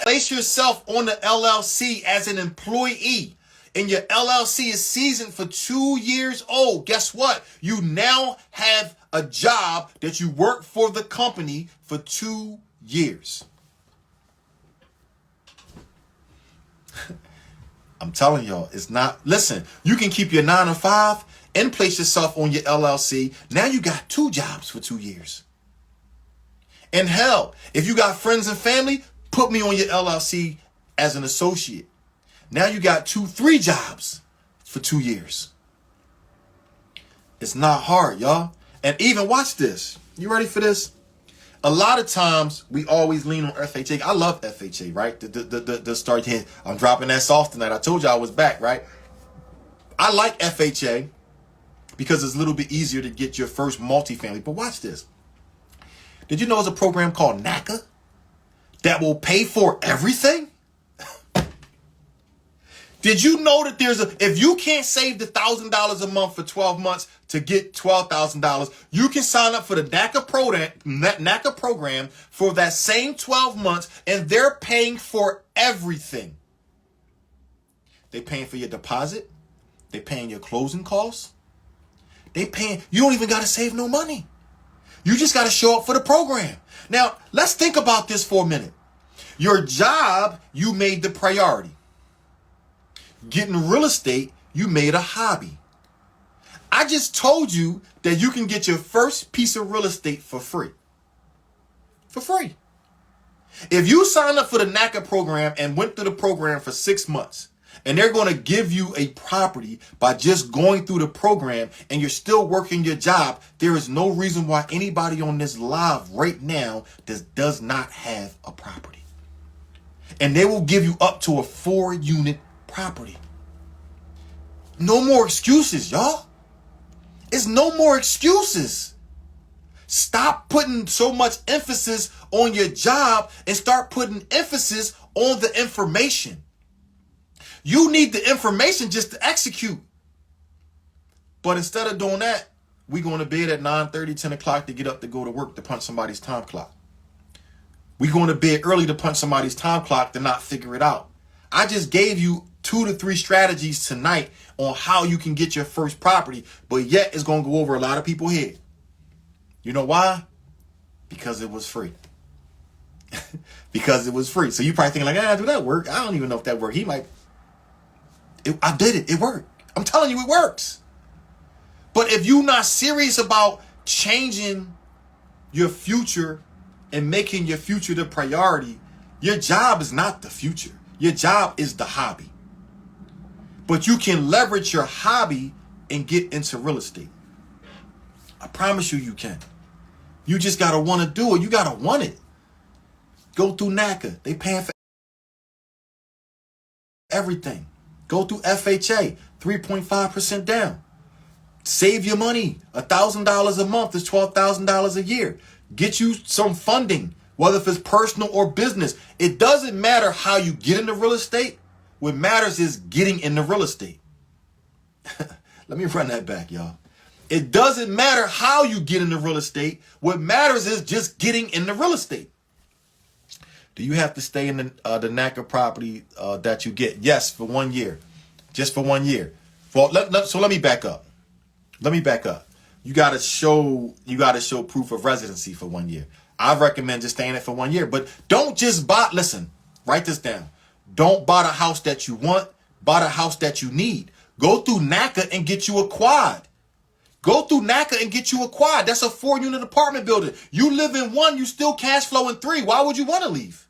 Place yourself on the LLC as an employee, and your LLC is seasoned for 2 years old. Guess what? You now have a job that you work for the company for 2 years. I'm telling y'all, it's not. Listen, you can keep your 9 to 5 and place yourself on your LLC. Now you got 2 jobs for 2 years. And hell, if you got friends and family, put me on your LLC as an associate. Now you got 3 jobs for 2 years. It's not hard, y'all. And even watch this. You ready for this? A lot of times we always lean on FHA. I love FHA, right? The start here. I'm dropping that sauce tonight. I told you I was back, right? I like FHA because it's a little bit easier to get your first multifamily. But watch this. Did you know there's a program called NACA that will pay for everything? Did you know that if you can't save the $1,000 a month for 12 months to get $12,000, you can sign up for the NACA program for that same 12 months, and they're paying for everything. They're paying for your deposit. They're paying your closing costs. You don't even got to save no money. You just got to show up for the program. Now, let's think about this for a minute. Your job, you made the priority. Getting real estate, you made a hobby. I just told you that you can get your first piece of real estate for free. For free. If you sign up for the NACA program and went through the program for 6 months, and they're going to give you a property by just going through the program, and you're still working your job, there is no reason why anybody on this live right now does not have a property. And they will give you up to a 4-unit property. No more excuses, y'all. It's no more excuses. Stop putting so much emphasis on your job and start putting emphasis on the information. You need the information just to execute. But instead of doing that, we going to bed at 9:30, 10 o'clock to get up to go to work to punch somebody's time clock. We going to bed early to punch somebody's time clock to not figure it out. I just gave you 2 to 3 strategies tonight on how you can get your first property, but yet it's going to go over a lot of people's head. You know why? Because it was free. Because it was free. So you probably thinking like, do that work? I don't even know if that worked. I did it. It worked. I'm telling you, it works. But if you're not serious about changing your future and making your future the priority, your job is not the future. Your job is the hobby. But you can leverage your hobby and get into real estate. I promise you can. You just got to want to do it. You got to want it. Go through NACA. They paying for everything. Go through FHA. 3.5% down. Save your money. $1,000 a month is $12,000 a year. Get you some funding, whether if it's personal or business. It doesn't matter how you get into real estate. What matters is getting into real estate. Let me run that back, y'all. It doesn't matter how you get into real estate. What matters is just getting into real estate. Do you have to stay in the NACA property that you get? Yes, for 1 year. Just for 1 year. So let me back up. You gotta show proof of residency for 1 year. I recommend just staying it for 1 year. But don't just buy. Listen, write this down. Don't buy the house that you want. Buy the house that you need. Go through NACA and get you a quad. Go through NACA and get you a quad. That's a 4-unit apartment building. You live in 1, you still cash flow in 3. Why would you want to leave?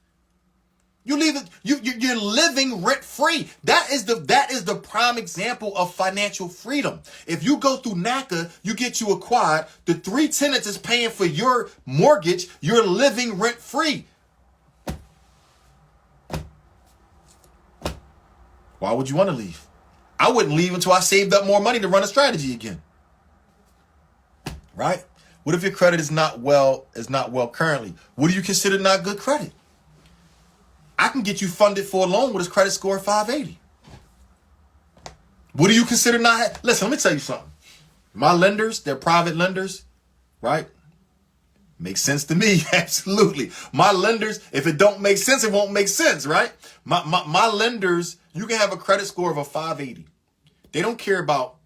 You leave it. You're living rent free. That is the prime example of financial freedom. If you go through NACA, you get you a quad. The 3 tenants is paying for your mortgage. You're living rent free. Why would you want to leave? I wouldn't leave until I saved up more money to run a strategy again. Right? What if your credit is not well currently? What do you consider not good credit? I can get you funded for a loan with a credit score of 580. What do you consider not? Listen, let me tell you something. My lenders, they're private lenders, right? Makes sense to me. Absolutely. My lenders, if it don't make sense, it won't make sense, right? My lenders, you can have a credit score of a 580. They don't care about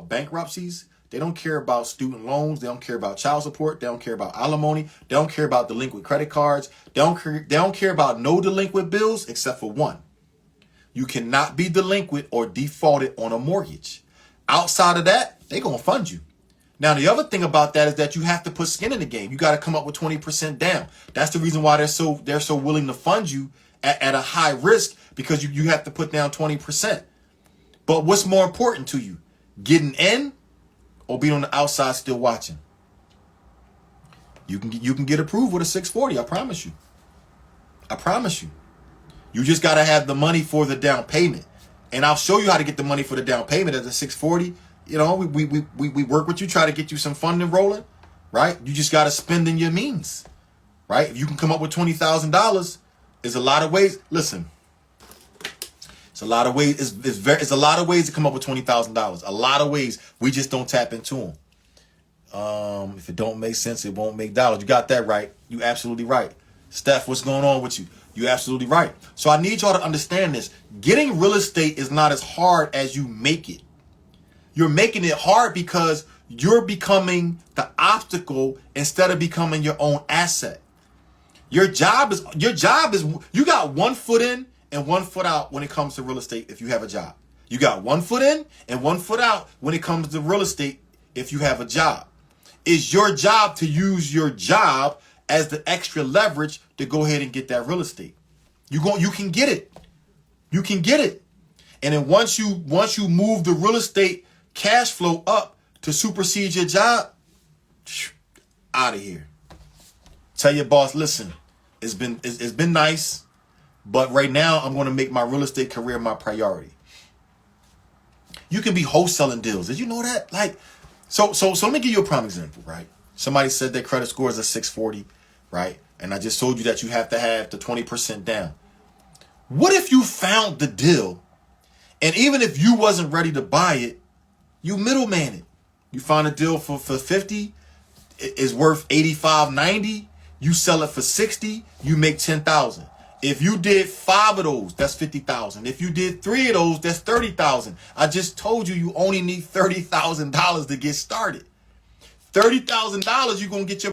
bankruptcies. They don't care about student loans. They don't care about child support. They don't care about alimony. They don't care about delinquent credit cards. They don't care about no delinquent bills except for one. You cannot be delinquent or defaulted on a mortgage. Outside of that, they're going to fund you. Now, the other thing about that is that you have to put skin in the game. You got to come up with 20% down. That's the reason why they're so willing to fund you at a high risk, because you have to put down 20%. But what's more important to you? Getting in or being on the outside still watching? You can get approved with a 640, I promise you. I promise you. You just got to have the money for the down payment. And I'll show you how to get the money for the down payment at the 640. You know, we work with you, try to get you some funding rolling, right? You just got to spend in your means, right? If you can come up with $20,000, there's a lot of ways. Listen, it's a lot of ways. It's a lot of ways to come up with $20,000. A lot of ways. We just don't tap into them. If it don't make sense, it won't make dollars. You got that right. You absolutely right. Steph, what's going on with you? You absolutely right. So I need y'all to understand this. Getting real estate is not as hard as you make it. You're making it hard because you're becoming the obstacle instead of becoming your own asset. Your job is you got 1 foot in and 1 foot out when it comes to real estate if you have a job. You got 1 foot in and 1 foot out when it comes to real estate if you have a job. It's your job to use your job as the extra leverage to go ahead and get that real estate. You can get it. You can get it. And then once you move the real estate cash flow up to supersede your job, out of here. Tell your boss, listen, it's been nice, but right now I'm going to make my real estate career my priority. You can be wholesaling deals. Did you know that? So let me give you a prime example, right? Somebody said their credit score is a 640, right? And I just told you that you have to have the 20% down. What if you found the deal, and even if you wasn't ready to buy it, you middleman it? You found a deal for 50, it's worth 85, 90. You sell it for 60, you make 10,000. If you did 5 of those, that's 50,000. If you did 3 of those, that's 30,000. I just told you, you only need $30,000 to get started. $30,000, you're going to get your